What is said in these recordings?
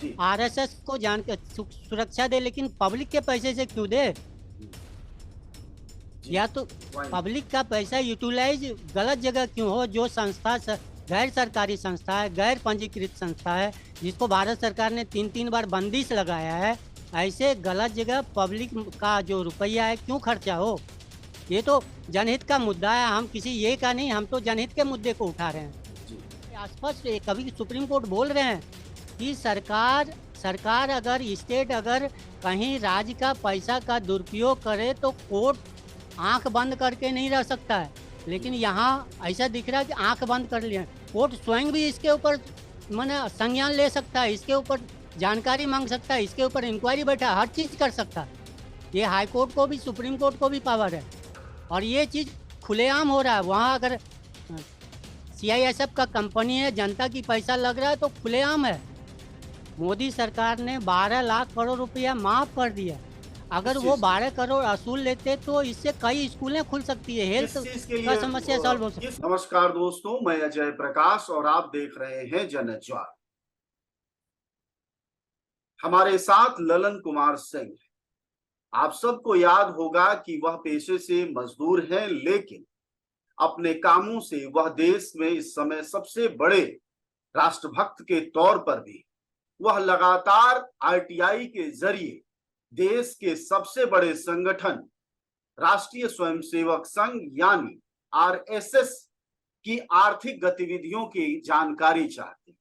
जी, RSS को जान के सुरक्षा दे, लेकिन पब्लिक के पैसे से क्यों दे? जी, या तो पॉइंट। पब्लिक का पैसा यूटिलाइज गलत जगह क्यों हो? जो संस्था गैर सरकारी संस्था है, गैर पंजीकृत संस्था है, जिसको भारत सरकार ने 3-3 बार बंदिश लगाया है, ऐसे गलत जगह पब्लिक का जो रुपया है क्यों खर्चा हो? ये तो जनहित का मुद्दा है। हम किसी ये का नहीं, हम तो जनहित के मुद्दे को उठा रहे हैं। जी, स्पष्ट कभी सुप्रीम कोर्ट बोल रहे हैं कि सरकार सरकार अगर स्टेट अगर कहीं राज्य का पैसा का दुरुपयोग करे तो कोर्ट आंख बंद करके नहीं रह सकता है। जी, लेकिन यहाँ ऐसा दिख रहा है कि आंख बंद कर लिया। कोर्ट स्वयं भी इसके ऊपर माने संज्ञान ले सकता है, इसके ऊपर जानकारी मांग सकता है, इसके ऊपर इंक्वायरी बैठा, हर चीज़ कर सकता है। ये हाई कोर्ट को भी, सुप्रीम कोर्ट को भी पावर है। और ये चीज़ खुलेआम हो रहा है। वहाँ अगर सीआईएसएफ का कंपनी है, जनता की पैसा लग रहा है तो खुलेआम है। मोदी सरकार ने 12 लाख करोड़ रुपया माफ कर दिया। अगर किस वो चीज़ के 12 लिए? करोड़ असूल लेते तो इससे कई स्कूलें खुल सकती है, हेल्थ किस चीज़ के का लिए समस्या सॉल्व हो सकती किस नमस्कार दोस्तों, मैं अजय प्रकाश और आप देख रहे हैं जन ज्वार। हमारे साथ ललन कुमार सिंह। आप सबको याद होगा कि वह पेशे से मजदूर हैं, लेकिन अपने कामों से वह देश में इस समय सबसे बड़े राष्ट्रभक्त के तौर पर भी वह लगातार आरटीआई के जरिए देश के सबसे बड़े संगठन राष्ट्रीय स्वयंसेवक संघ यानी आरएसएस की आर्थिक गतिविधियों की जानकारी चाहते हैं।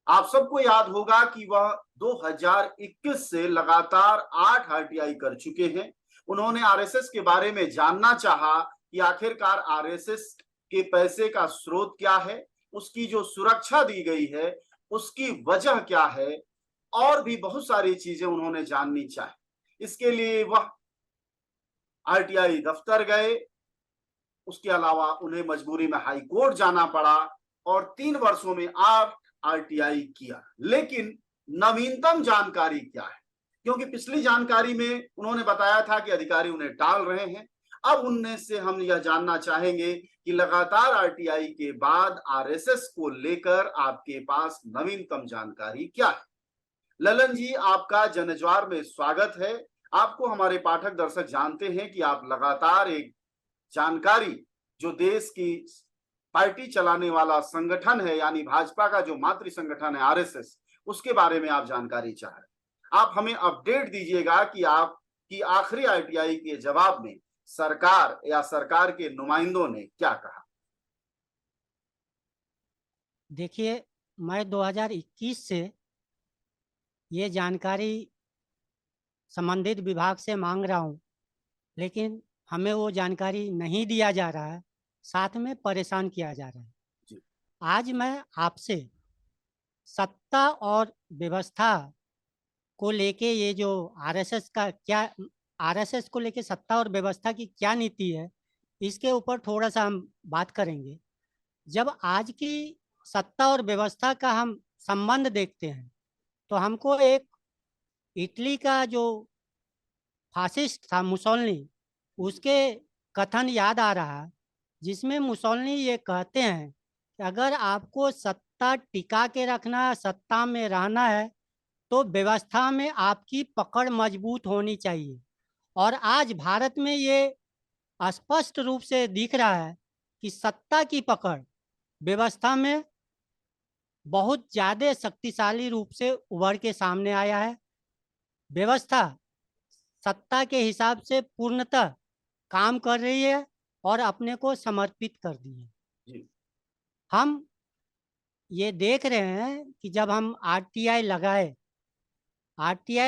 आप सबको याद होगा कि वह 2021 से लगातार 8 आरटीआई कर चुके हैं। उन्होंने आरएसएस के बारे में जानना चाहा कि आखिरकार आरएसएस के पैसे का स्रोत क्या है, उसकी जो सुरक्षा दी गई है उसकी वजह क्या है, और भी बहुत सारी चीजें उन्होंने जाननी चाही। इसके लिए वह आरटीआई दफ्तर गए। उसके अलावा उन्हें मजबूरी में हाई कोर्ट जाना पड़ा और 3 वर्षों में 8 आरटीआई किया। लेकिन नवीनतम जानकारी क्या है? क्योंकि पिछली जानकारी में उन्होंने बताया था कि अधिकारी उन्हें टाल रहे हैं। अब उनमें से हम यह जानना चाहेंगे कि लगातार आरटीआई के बाद आरएसएस को लेकर आपके पास नवीनतम जानकारी क्या है? ललन जी, आपका जनज्वार में स्वागत है। आपको हमारे पाठक दर्शक जानते हैं कि आप लगातार एक जानकारी जो देश की पार्टी चलाने वाला संगठन है यानी भाजपा का जो मातृ संगठन है आरएसएस, उसके बारे में आप जानकारी चाह रहे हैं। आप हमें अपडेट दीजिएगा कि आपकी आखिरी आरटीआई के जवाब में सरकार या सरकार के नुमाइंदों ने क्या कहा? देखिए, मैं 2021 से ये जानकारी संबंधित विभाग से मांग रहा हूँ, लेकिन हमें वो जानकारी नहीं दिया जा रहा है, साथ में परेशान किया जा रहा है। जी, आज मैं आपसे सत्ता और व्यवस्था को लेके ये जो आरएसएस का क्या, आरएसएस को लेके सत्ता और व्यवस्था की क्या नीति है, इसके ऊपर थोड़ा सा हम बात करेंगे। जब आज की सत्ता और व्यवस्था का हम संबंध देखते हैं तो हमको एक इटली का जो फासिस्ट था मुसोलिनी, उसके कथन याद आ रहा है, जिसमें मुसोलिनी ये कहते हैं कि अगर आपको सत्ता टिका के रखना है, सत्ता में रहना है, तो व्यवस्था में आपकी पकड़ मजबूत होनी चाहिए। और आज भारत में ये स्पष्ट रूप से दिख रहा है कि सत्ता की पकड़ व्यवस्था में बहुत ज़्यादा शक्तिशाली रूप से उभर के सामने आया है। व्यवस्था सत्ता के हिसाब से पूर्णतः काम कर रही है और अपने को समर्पित कर दी है। जी, हम ये देख रहे हैं कि जब हम आरटीआई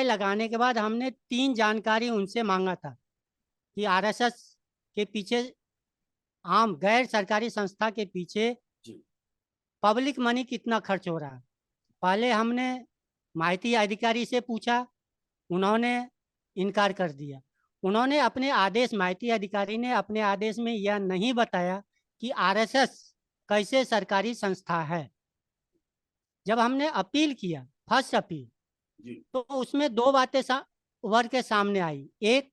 लगाने के बाद हमने 3 जानकारी उनसे मांगा था कि आरएसएस के पीछे, आम गैर सरकारी संस्था के पीछे जी, पब्लिक मनी कितना खर्च हो रहा है। पहले हमने माहिती अधिकारी से पूछा, उन्होंने इनकार कर दिया। उन्होंने अपने आदेश, माहिती अधिकारी ने अपने आदेश में यह नहीं बताया कि आरएसएस कैसे सरकारी संस्था है। जब हमने अपील किया, फर्स्ट अपील, जी, तो उसमें 2 बातें उभर के सामने आई। एक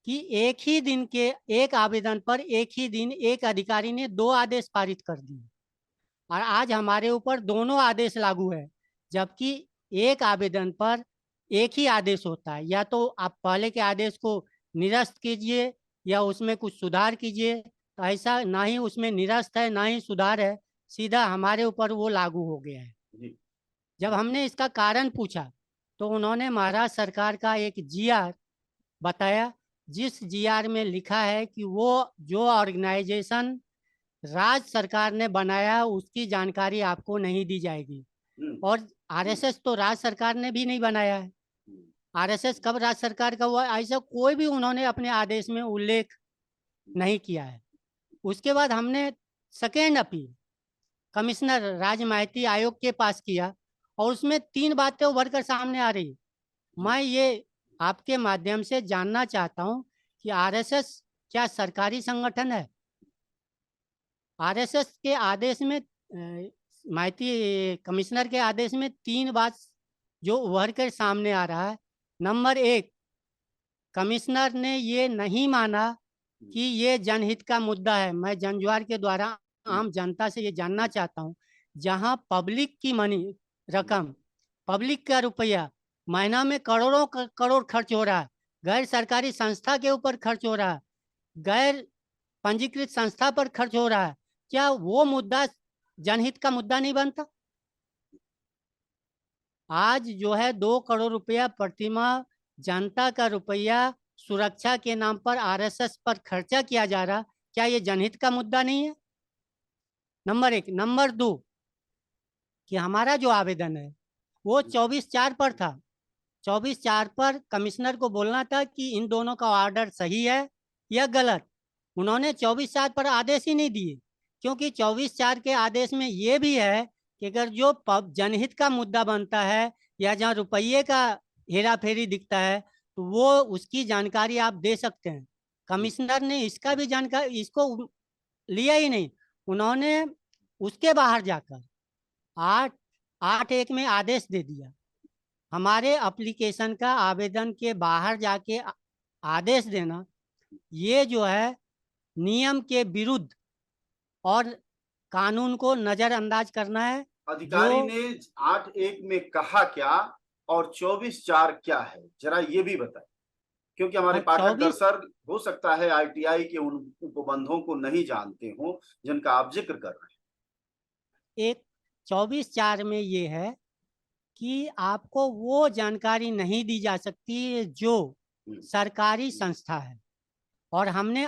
कि एक ही दिन के एक आवेदन पर एक ही दिन एक अधिकारी ने 2 आदेश पारित कर दिए और आज हमारे ऊपर दोनों आदेश लागू है, जबकि एक आवेदन पर एक ही आदेश होता है, या तो आप पहले के आदेश को निरस्त कीजिए या उसमें कुछ सुधार कीजिए। तो ऐसा ना ही उसमें निरस्त है ना ही सुधार है, सीधा हमारे ऊपर वो लागू हो गया है। जी जब हमने इसका कारण पूछा तो उन्होंने महाराष्ट्र सरकार का एक जीआर बताया, जिस जीआर में लिखा है कि वो जो ऑर्गेनाइजेशन राज्य सरकार ने बनाया उसकी जानकारी आपको नहीं दी जाएगी। हम्म, और आरएसएस तो राज्य सरकार ने भी नहीं बनाया है। हम्म, आरएसएस कब राज्य सरकार का हुआ, ऐसा कोई भी उन्होंने अपने आदेश में उल्लेख नहीं किया है। उसके बाद हमने सेकेंड अपील कमिश्नर राज्य माहिती आयोग के पास किया, और उसमें 3 बातें उभर कर सामने आ रही। जी मैं ये आपके माध्यम से जानना चाहता हूं कि आरएसएस क्या सरकारी संगठन है? आरएसएस के आदेश में माहिती कमिश्नर के आदेश में 3 बात जो उभर कर सामने आ रहा है। नंबर 1, कमिश्नर ने ये नहीं माना कि ये जनहित का मुद्दा है। मैं जनज्वार के द्वारा आम जनता से ये जानना चाहता हूँ, जहाँ पब्लिक की मनी रकम, पब्लिक का रुपया महीना में करोड़ों करोड़ खर्च हो रहा है, गैर सरकारी संस्था के ऊपर खर्च हो रहा है, गैर पंजीकृत संस्था पर खर्च हो रहा है, क्या वो मुद्दा जनहित का मुद्दा नहीं बनता? आज जो है 2 करोड़ रुपया प्रतिमाह जनता का रुपया सुरक्षा के नाम पर आरएसएस पर खर्चा किया जा रहा, क्या ये जनहित का मुद्दा नहीं है? नंबर 1। नंबर 2, कि हमारा जो आवेदन है वो 24/4 पर था। 24/4 पर कमिश्नर को बोलना था कि इन दोनों का ऑर्डर सही है या गलत। उन्होंने 24/4 पर आदेश ही नहीं दिए, क्योंकि 24/4 के आदेश में ये भी है कि अगर जो जनहित का मुद्दा बनता है या जहाँ रुपये का हेरा फेरी दिखता है तो वो उसकी जानकारी आप दे सकते हैं। कमिश्नर ने इसका भी जानकारी इसको लिया ही नहीं। उन्होंने उसके बाहर जाकर 8/8 में आदेश दे दिया। हमारे एप्लीकेशन का आवेदन के बाहर जाके आदेश देना, ये जो है नियम के विरुद्ध और कानून को नजरअंदाज करना है। जो अधिकारी ने 8-1 में कहा क्या और 24/4 क्या है, जरा ये भी बताएं, क्योंकि हमारे पाठक 24 दर्शक हो सकता है आईटीआई के उन उपबंधों को नहीं जानते हो जिनका आप जिक्र कर रहे एक 24/4 में ये है कि आपको वो जानकारी नहीं दी जा सकती जो हैं। सरकारी संस्था है। और हमने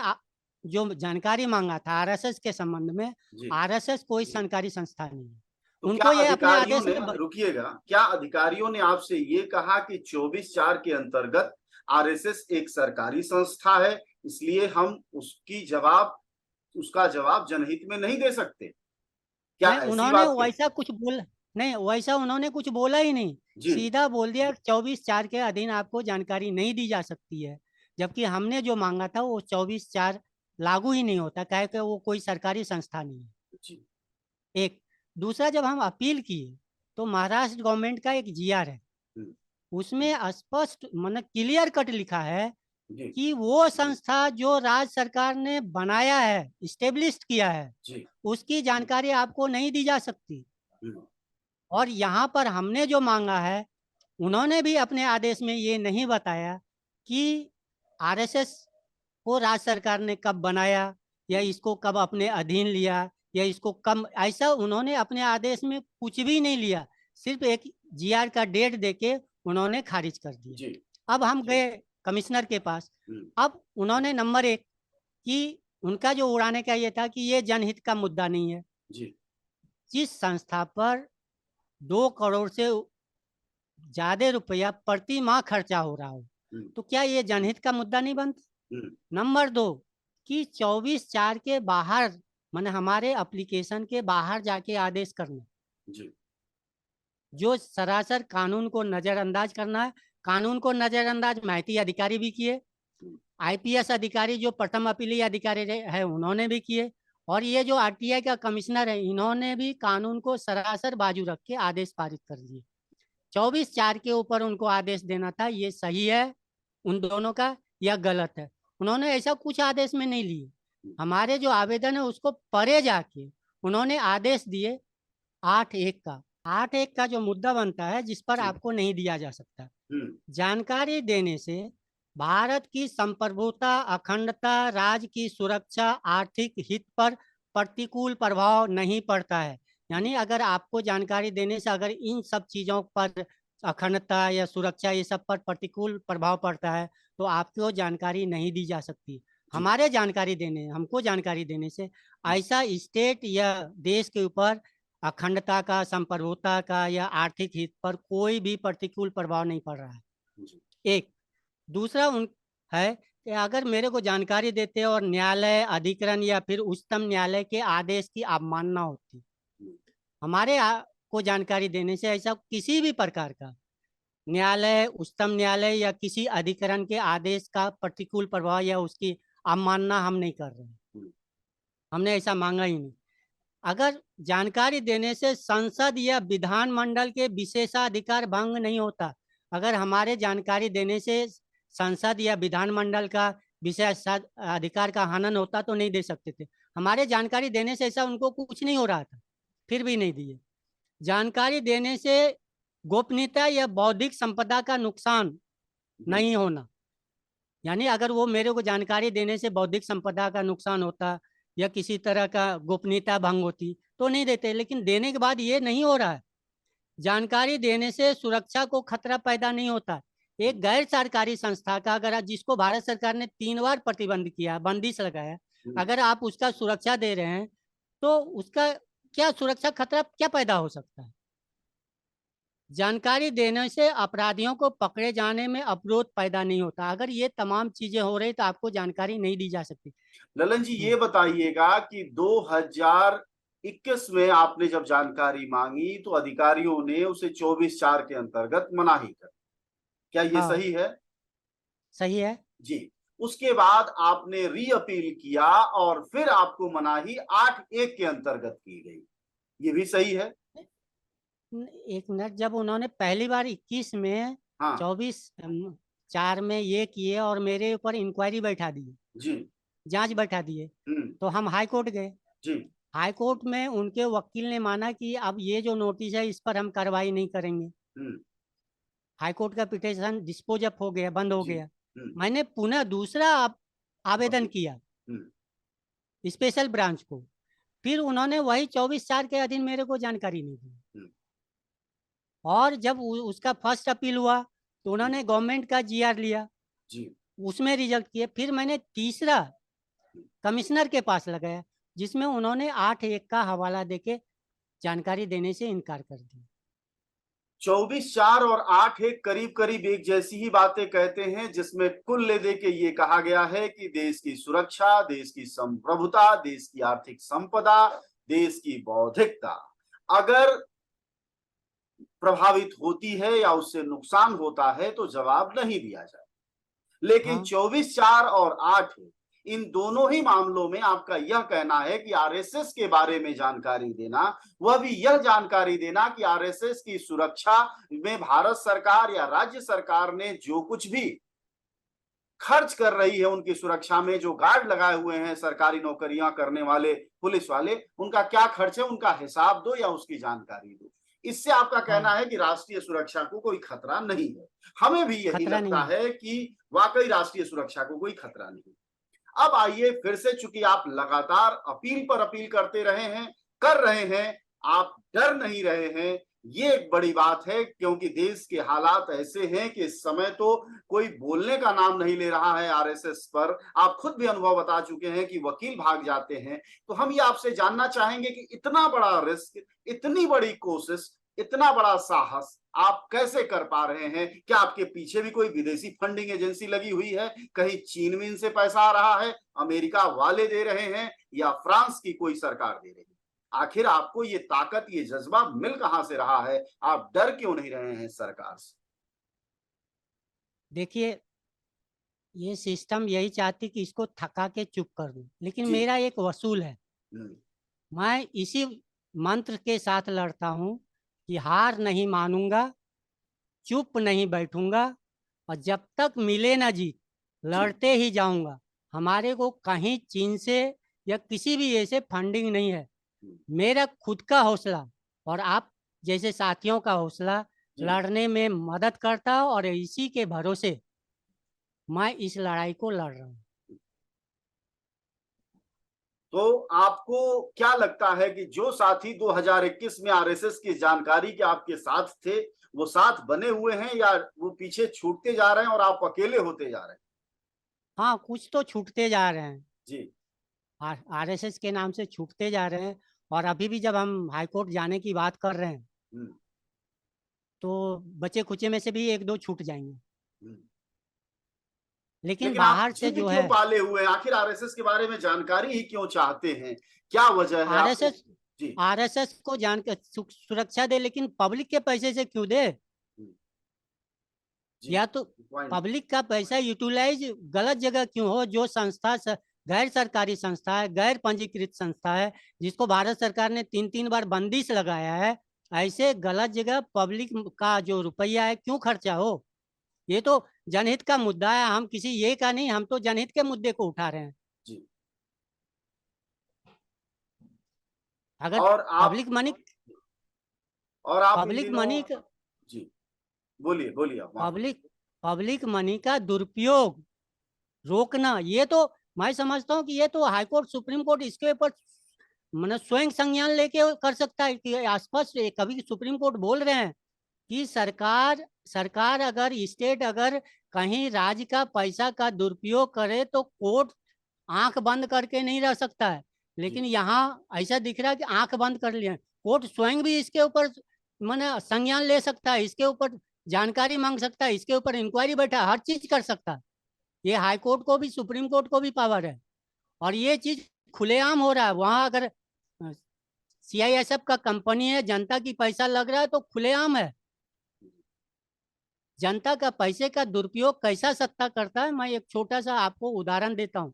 जो जानकारी मांगा था आरएसएस के संबंध में, जी आरएसएस कोई सरकारी संस्था नहीं है। तो क्या उनको ये अपने अधिकारियों आदेश ने, में रुकिएगा, क्या अधिकारियों ने आपसे ये कहा कि 24/4 के अंतर्गत आरएसएस एक सरकारी संस्था है, इसलिए हम उसका जवाब जनहित में नहीं दे सकते? क्या नहीं, ऐसी उन्होंने बात कही? वैसा कुछ बोला नहीं, वैसा उन्होंने कुछ बोला ही नहीं। जी सीधा बोल दिया 24/4 के अधीन आपको जानकारी नहीं दी जा सकती है, जबकि हमने जो मांगा था वो 24/4 लागू ही नहीं होता, कहे कि वो कोई सरकारी संस्था नहीं है। जी एक दूसरा, जब हम अपील किए तो महाराष्ट्र गवर्नमेंट का एक जीआर है, हम्म, उसमें स्पष्ट मतलब क्लियर कट लिखा है जी कि वो संस्था जो राज्य सरकार ने बनाया है, इस्टेब्लिश किया है, जी उसकी जानकारी आपको नहीं दी जा सकती। हम्म, और यहाँ पर हमने जो मांगा है, उन्होंने भी अपने आदेश में ये नहीं बताया कि आरएसएस को राज्य सरकार ने कब बनाया या इसको कब अपने अधीन लिया या इसको कम, ऐसा उन्होंने अपने आदेश में कुछ भी नहीं लिया। सिर्फ एक जीआर का डेट देके उन्होंने खारिज कर दिया। जी अब हम जी गए कमिश्नर के पास। हम्म, अब उन्होंने नंबर 1 कि उनका जो उड़ाने का ये था कि ये जनहित का मुद्दा नहीं है। जी जिस संस्था पर 2 करोड़ से ज्यादा रुपया प्रति माह खर्चा हो रहा हो, हम्म, तो क्या ये जनहित का मुद्दा नहीं बनता? हम्म, नंबर 2, कि 24/4 के बाहर माने हमारे एप्लीकेशन के बाहर जाके आदेश करना, जी जो सरासर कानून को नजरअंदाज करना है। कानून को नजरअंदाज माहिती अधिकारी भी किए, हम्म, आईपीएस अधिकारी जो प्रथम अपीलीय अधिकारी है उन्होंने भी किए, और ये जो आरटीआई का कमिश्नर है इन्होंने भी कानून को सरासर बाजू रख के आदेश पारित कर दिए। 24/4 के ऊपर उनको आदेश देना था, ये सही है उन दोनों का या गलत है? उन्होंने ऐसा कुछ आदेश में नहीं लिए। हमारे जो आवेदन है उसको परे जाके उन्होंने आदेश दिए 8/1 का, 8(1) का जो मुद्दा बनता है जिस पर जी। आपको नहीं दिया जा सकता। हम्म। जानकारी देने से भारत की संप्रभुता, अखंडता, राज्य की सुरक्षा, आर्थिक हित पर प्रतिकूल प्रभाव नहीं पड़ता है। यानी अगर आपको जानकारी देने से अगर इन सब चीज़ों पर, अखंडता या सुरक्षा, ये सब पर प्रतिकूल प्रभाव पड़ता है तो आपको जानकारी नहीं दी जा सकती। जी। हमको जानकारी देने से ऐसा स्टेट या देश के ऊपर अखंडता का, संप्रभुता का या आर्थिक हित पर कोई भी प्रतिकूल प्रभाव नहीं पड़ रहा है। जी। एक दूसरा उन है कि अगर मेरे को जानकारी देते और न्यायालय, अधिकरण या फिर उच्चतम न्यायालय के आदेश की अवमानना होती, हम्म। को जानकारी देने से ऐसा किसी भी प्रकार का न्यायालय, उच्चतम न्यायालय या किसी अधिकरण के आदेश का प्रतिकूल प्रभाव या उसकी अवमानना हम नहीं कर रहे हैं। हम्म। हमने ऐसा मांगा ही नहीं। अगर जानकारी देने से संसद या विधानमंडल के विशेषाधिकार भंग नहीं होता, अगर हमारे जानकारी देने से संसद या विधानमंडल का विशेषाधिकार का हनन होता तो नहीं दे सकते थे। हमारे जानकारी देने से ऐसा उनको कुछ नहीं हो रहा था, फिर भी नहीं दिए। जानकारी देने से गोपनीयता या बौद्धिक संपदा का नुकसान जी। नहीं होना, यानी अगर वो मेरे को जानकारी देने से बौद्धिक संपदा का नुकसान होता या किसी तरह का गोपनीयता भंग होती तो नहीं देते, लेकिन देने के बाद ये नहीं हो रहा है। जानकारी देने से सुरक्षा को खतरा पैदा नहीं होता। एक गैर सरकारी संस्था का अगर जिसको भारत सरकार ने 3 बार प्रतिबंध किया, बंदिश लगाया, हम्म। अगर आप उसका सुरक्षा दे रहे हैं तो उसका क्या सुरक्षा खतरा क्या पैदा हो सकता है? जानकारी देने से अपराधियों को पकड़े जाने में अवरोध पैदा नहीं होता। अगर ये तमाम चीजें हो रही तो आपको जानकारी नहीं दी जा सकती। ललन जी, ये बताइएगा कि 2021 में आपने जब जानकारी मांगी तो अधिकारियों ने उसे 24/4 के अंतर्गत मनाही कर, क्या ये हाँ, सही है? सही है। जी। उसके बाद आपने री अपील किया और फिर आपको मनाही 8(1) के अंतर्गत की गई, ये भी सही है? एक मिनट, जब उन्होंने पहली बार 21 में हाँ। 24/4 में ये किए और मेरे ऊपर इंक्वायरी बैठा दी, जी। जांच बैठा दिए, हम्म। तो हम हाई कोर्ट गए। जी। हाई कोर्ट में उनके वकील ने माना कि अब ये जो नोटिस है इस पर हम कार्रवाई नहीं करेंगे। हम्म। हाई कोर्ट का पिटीशन डिस्पोज ऑफ हो गया, बंद हो जी। गया। हम्म। मैंने पुनः दूसरा आवेदन अपील। किया हम्म। स्पेशल ब्रांच को, फिर उन्होंने वही 24/4 के अधीन मेरे को जानकारी नहीं दी। हम्म। और जब उसका फर्स्ट अपील हुआ तो हम्म। उन्होंने गवर्नमेंट का जीआर लिया, जी। उसमें रिजेक्ट किए। फिर मैंने तीसरा कमिश्नर के पास लगाया जिसमें उन्होंने 8(1) का हवाला देके जानकारी देने से इनकार कर दिया। 24/4 और 8(1) करीब करीब एक जैसी ही बातें कहते हैं, जिसमें कुल ले दे के ये कहा गया है कि देश की सुरक्षा, देश की संप्रभुता, देश की आर्थिक संपदा, देश की बौद्धिकता अगर प्रभावित होती है या उससे नुकसान होता है तो जवाब नहीं दिया जाए। लेकिन हाँ 24/4 और 8(1) इन दोनों ही मामलों में आपका यह कहना है कि आरएसएस के बारे में जानकारी देना, वह भी यह जानकारी देना कि आरएसएस की सुरक्षा में भारत सरकार या राज्य सरकार ने जो कुछ भी खर्च कर रही है उनकी सुरक्षा में, जो गार्ड लगाए हुए हैं सरकारी नौकरियां करने वाले पुलिस वाले, उनका क्या खर्च है उनका हिसाब दो या उसकी जानकारी दो। इससे आपका कहना हाँ, है कि राष्ट्रीय सुरक्षा को कोई खतरा नहीं है। हमें भी यही खतरा लगता नहीं है। है कि वाकई राष्ट्रीय सुरक्षा को कोई खतरा नहीं। अब आइए फिर से, चूंकि आप लगातार अपील पर अपील करते रहे हैं, कर रहे हैं, आप डर नहीं रहे हैं, ये एक बड़ी बात है, क्योंकि देश के हालात ऐसे हैं कि इस समय तो कोई बोलने का नाम नहीं ले रहा है आरएसएस पर। आप खुद भी अनुभव बता चुके हैं कि वकील भाग जाते हैं। तो हम ये आपसे जानना चाहेंगे कि इतना बड़ा रिस्क, इतनी बड़ी कोशिश, इतना बड़ा साहस आप कैसे कर पा रहे हैं? क्या आपके पीछे भी कोई विदेशी फंडिंग एजेंसी लगी हुई है? कहीं चीन में इनसे पैसा आ रहा है, अमेरिका वाले दे रहे हैं, या फ्रांस की कोई सरकार दे रही है? आखिर आपको ये ताकत, ये जज्बा मिल कहां से रहा है? आप डर क्यों नहीं रहे हैं सरकार से? देखिए, ये सिस्टम यही चाहती कि इसको थका के चुप कर दूं, लेकिन जी। मेरा एक वसूल है। हम्म। मैं इसी मंत्र के साथ लड़ता हूं कि हार नहीं मानूंगा, चुप नहीं बैठूंगा, और जब तक मिले ना जीत जी। लड़ते ही जाऊंगा। हमारे को कहीं चीन से या किसी भी ऐसे फंडिंग नहीं है। हम्म। मेरा खुद का हौसला, और आप जैसे साथियों का हौसला जी। लड़ने में मदद करता, और इसी के भरोसे मैं इस लड़ाई को लड़ रहा हूँ। तो आपको क्या लगता है कि जो साथी 2021 में आरएसएस की जानकारी के आपके साथ थे, वो साथ बने हुए हैं या वो पीछे छूटते जा रहे हैं और आप अकेले होते जा रहे हैं? हाँ, कुछ तो छूटते जा रहे हैं, जी। आरएसएस के नाम से छूटते जा रहे हैं। और अभी भी जब हम हाई कोर्ट जाने की बात कर रहे हैं, हम्म, तो बचे खुचे में से भी एक दो छूट जाएंगे, हम्म। लेकिन लेकिन आप बाहर से जिद जो क्यों है पाले हुए हैं? आखिर आरएसएस के बारे में जानकारी ही क्यों चाहते हैं? क्या वजह है आपको? आरएसएस जी। आरएसएस को जान के सुरक्षा दे, लेकिन पब्लिक के पैसे से क्यों दे? हम्म, जी। या तो पॉइंट। पब्लिक का पैसा यूटिलाइज गलत जगह क्यों हो? जो संस्था गैर सरकारी संस्था है, गैर पंजीकृत संस्था है, जिसको भारत सरकार ने 3-3 बार बंदिश लगाया है, ऐसे गलत जगह पब्लिक का जो रुपया है क्यों खर्चा हो? ये तो जनहित का मुद्दा है, हम किसी ये का नहीं, हम तो जनहित के मुद्दे को उठा रहे हैं। जी। अगर और आप पब्लिक मनी और आप इन पब्लिक दिनों। मनी जी। बोलिए बोलिए, आप माफ कीजिए। पब्लिक पब्लिक मनी का दुरुपयोग रोकना, ये तो मैं समझता हूँ कि ये तो हाई कोर्ट, सुप्रीम कोर्ट इसके ऊपर मतलब स्वयं संज्ञान लेके कर सकता है कि स्पष्ट कभी सुप्रीम कोर्ट बोल रहे हैं कि सरकार सरकार अगर स्टेट अगर कहीं राज्य का पैसा का दुरुपयोग करे तो कोर्ट आंख बंद करके नहीं रह सकता है। जी। लेकिन यहाँ ऐसा दिख रहा है कि आंख बंद कर लिया, कोर्ट स्वयं भी इसके ऊपर माने संज्ञान ले सकता है, इसके ऊपर जानकारी मांग सकता है, इसके ऊपर इंक्वायरी बैठा, हर चीज कर सकता है। ये हाई कोर्ट को भी, सुप्रीम कोर्ट को भी पावर है, और ये चीज खुलेआम हो रहा है। वहां अगर सीआईएसएफ का कंपनी है, जनता की पैसा लग रहा है, तो खुलेआम है। जनता का पैसे का दुरुपयोग कैसा सत्ता करता है, मैं एक छोटा सा आपको उदाहरण देता हूँ।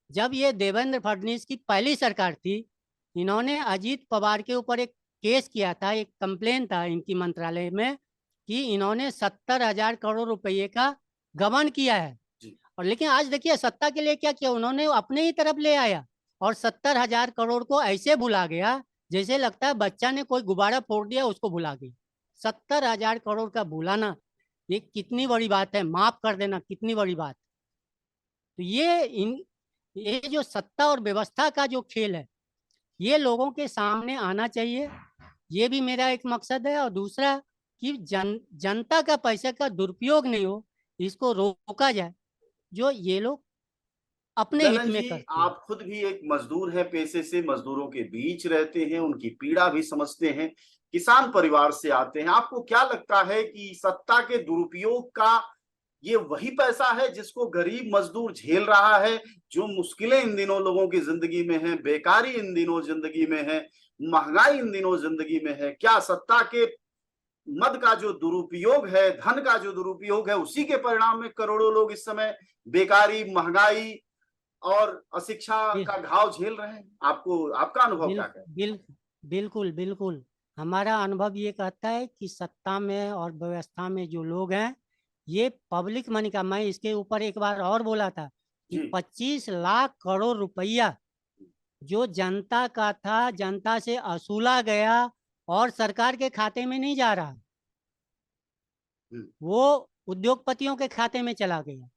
जब ये देवेंद्र फडणवीस की पहली सरकार थी, इन्होंने अजीत पवार के ऊपर एक केस किया था, एक कंप्लेन था इनकी मंत्रालय में कि इन्होंने 70,000 करोड़ रुपए का गबन किया है। जी। और लेकिन आज देखिए सत्ता के लिए क्या किया उन्होंने, अपने ही तरफ ले आया और 70,000 करोड़ को ऐसे भुला गया जैसे लगता है बच्चा ने कोई गुब्बारा फोड़ दिया उसको भुला गया। 70,000 करोड़ का भुलाना, ये कितनी बड़ी बात है, माफ कर देना कितनी बड़ी बात। तो ये जो सत्ता और व्यवस्था का जो खेल है, ये लोगों के सामने आना चाहिए। ये भी मेरा एक मकसद है। और दूसरा कि जनता का पैसे का दुरुपयोग नहीं हो, इसको रोका जाए, जो ये लोग अपने हित ललन में जी, करते हैं। आप खुद भी एक मजदूर हैं, पेशे से मजदूरों के बीच रहते हैं, उनकी पीड़ा भी समझते हैं, किसान परिवार से आते हैं। आपको क्या लगता है कि सत्ता के दुरुपयोग का ये वही पैसा है जिसको गरीब मजदूर झेल रहा है? जो मुश्किलें इन दिनों लोगों की जिंदगी में है, बेकारी इन दिनों जिंदगी में है, महंगाई इन दिनों जिंदगी में है, क्या सत्ता के मद का जो दुरुपयोग है, धन का जो दुरुपयोग है, उसी के परिणाम में करोड़ों लोग इस समय बेकारी, महंगाई और अशिक्षा बिल, का घाव झेल रहे हैं? आपको आपका अनुभव बिल, क्या कहता बिल, बिल्कुल बिल्कुल। हमारा अनुभव ये कहता है कि सत्ता में और व्यवस्था में जो लोग हैं, ये पब्लिक मनी का, मैं इसके ऊपर एक बार और बोला था है? कि जी। 25 लाख करोड़ रुपया जो जनता का था, जनता से असूला गया और सरकार के खाते में नहीं जा रहा, हम्म, वो उद्योगपतियों के खाते में चला गया।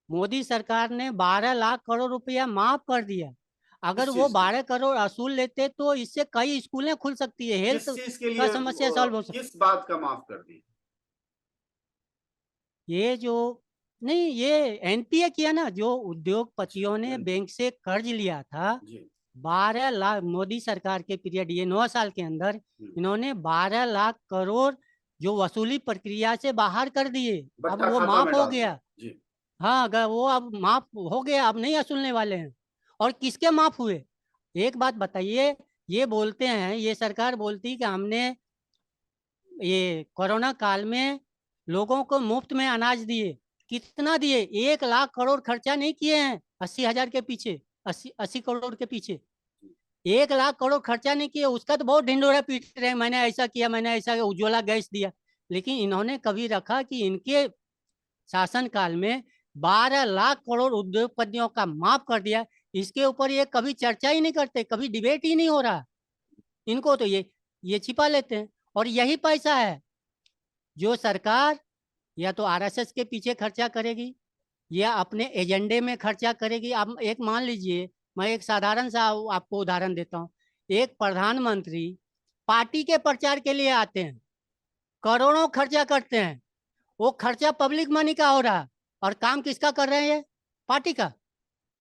मोदी सरकार ने 12 लाख करोड़ रुपया माफ कर दिया। अगर किस वो चीज के 12 करोड़ असूल लेते तो इससे कई स्कूलें खुल सकती है, हेल्थ किस चीज के का लिए समस्या सॉल्व हो सकती। किस बात का माफ कर दी? ये जो नहीं, ये एनपीए किया ना, जो उद्योगपतियों ने अच्छा। बैंक से कर्ज लिया था, जी। 12 लाख मोदी सरकार के पीरियड, ये 9 साल के अंदर हम्म, इन्होंने 12 लाख करोड़ जो वसूली प्रक्रिया से बाहर कर दिए। अब बट्टा वो खाता में माफ हो डाल दिया। गया। जी। हाँ, अगर वो अब माफ हो गया, अब नहीं असूलने वाले हैं। और किसके माफ हुए? एक बात बताइए, ये बोलते हैं, ये सरकार बोलती है कि हमने ये कोरोना काल में लोगों को मुफ्त में अनाज दिए। कितना दिए? 1 लाख करोड़ खर्चा नहीं किए हैं 80,000 के पीछे, 80 करोड़ के पीछे 1 लाख करोड़ खर्चा नहीं किए। उसका तो बहुत ढिंडोरा पीट रहे हैं, मैंने ऐसा किया, मैंने ऐसा किया, उज्ज्वला गैस दिया। लेकिन इन्होंने कभी रखा कि इनके शासनकाल में 12 लाख करोड़ उद्योगपतियों का माफ कर दिया? इसके ऊपर ये कभी चर्चा ही नहीं करते, कभी डिबेट ही नहीं हो रहा। इनको तो ये छिपा लेते हैं। और यही पैसा है जो सरकार या तो आरएसएस के पीछे खर्चा करेगी या अपने एजेंडे में खर्चा करेगी। आप एक मान लीजिए, मैं एक साधारण सा आपको उदाहरण देता हूँ। एक प्रधानमंत्री पार्टी के प्रचार के लिए आते हैं, करोड़ों खर्चा करते हैं, वो खर्चा पब्लिक मनी का हो रहा है और काम किसका कर रहे हैं? पार्टी का।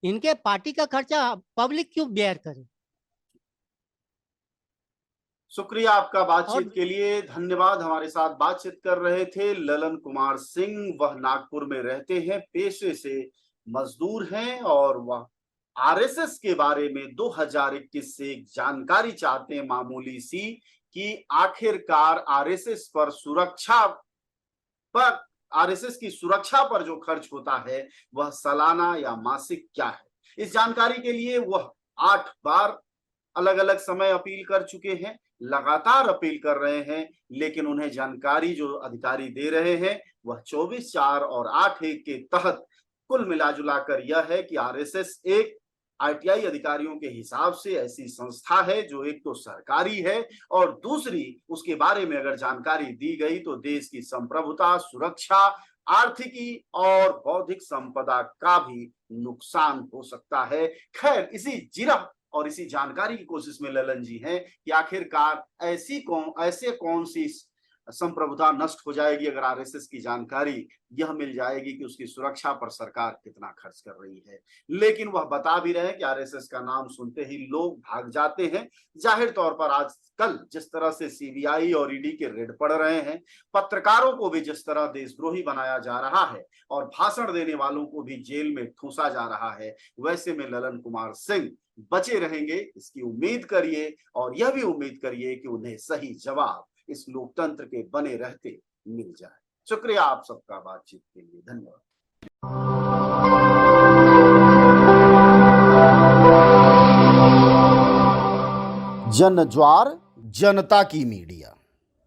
इनके पार्टी का खर्चा पब्लिक क्यों बेयर करे? शुक्रिया आपका बातचीत के लिए, धन्यवाद। हमारे साथ बातचीत कर रहे थे ललन कुमार सिंह। वह नागपुर में रहते हैं, पेशे से मजदूर हैं और वह आरएसएस के बारे में 2021 से एक जानकारी चाहते हैं मामूली सी, कि आखिरकार आरएसएस की सुरक्षा पर जो खर्च होता है वह सालाना या मासिक क्या है। इस जानकारी के लिए वह 8 बार अलग अलग समय अपील कर चुके हैं, लगातार अपील कर रहे हैं, लेकिन उन्हें जानकारी जो अधिकारी दे रहे हैं वह 24/4 और 8/1 के तहत कुल मिलाजुलाकर यह है कि आरएसएस एक आरटीआई अधिकारियों के हिसाब से ऐसी संस्था है जो एक तो सरकारी है और दूसरी उसके बारे में अगर जानकारी दी गई तो देश की संप्रभुता, सुरक्षा, आर्थिकी और बौद्धिक संपदा का भी नुकसान हो सकता है। खैर, इसी जिरह और इसी जानकारी की कोशिश में ललन जी हैं कि आखिरकार ऐसे कौन सी संप्रभुता नष्ट हो जाएगी अगर आरएसएस की जानकारी यह मिल जाएगी कि उसकी सुरक्षा पर सरकार कितना खर्च कर रही है। लेकिन वह बता भी रहे हैं कि आरएसएस का नाम सुनते ही लोग भाग जाते हैं। जाहिर तौर पर आजकल जिस तरह से सीबीआई और ईडी के रेड पड़ रहे हैं, पत्रकारों को भी जिस तरह देशद्रोही बनाया जा रहा है और भाषण देने वालों को भी जेल में ठूंसा जा रहा है, वैसे में ललन कुमार सिंह बचे रहेंगे, इसकी उम्मीद करिए और यह भी उम्मीद करिए कि उन्हें सही जवाब इस लोकतंत्र के बने रहते मिल जाए। शुक्रिया आप सबका बातचीत के लिए, धन्यवाद। जन ज्वार जनता की मीडिया।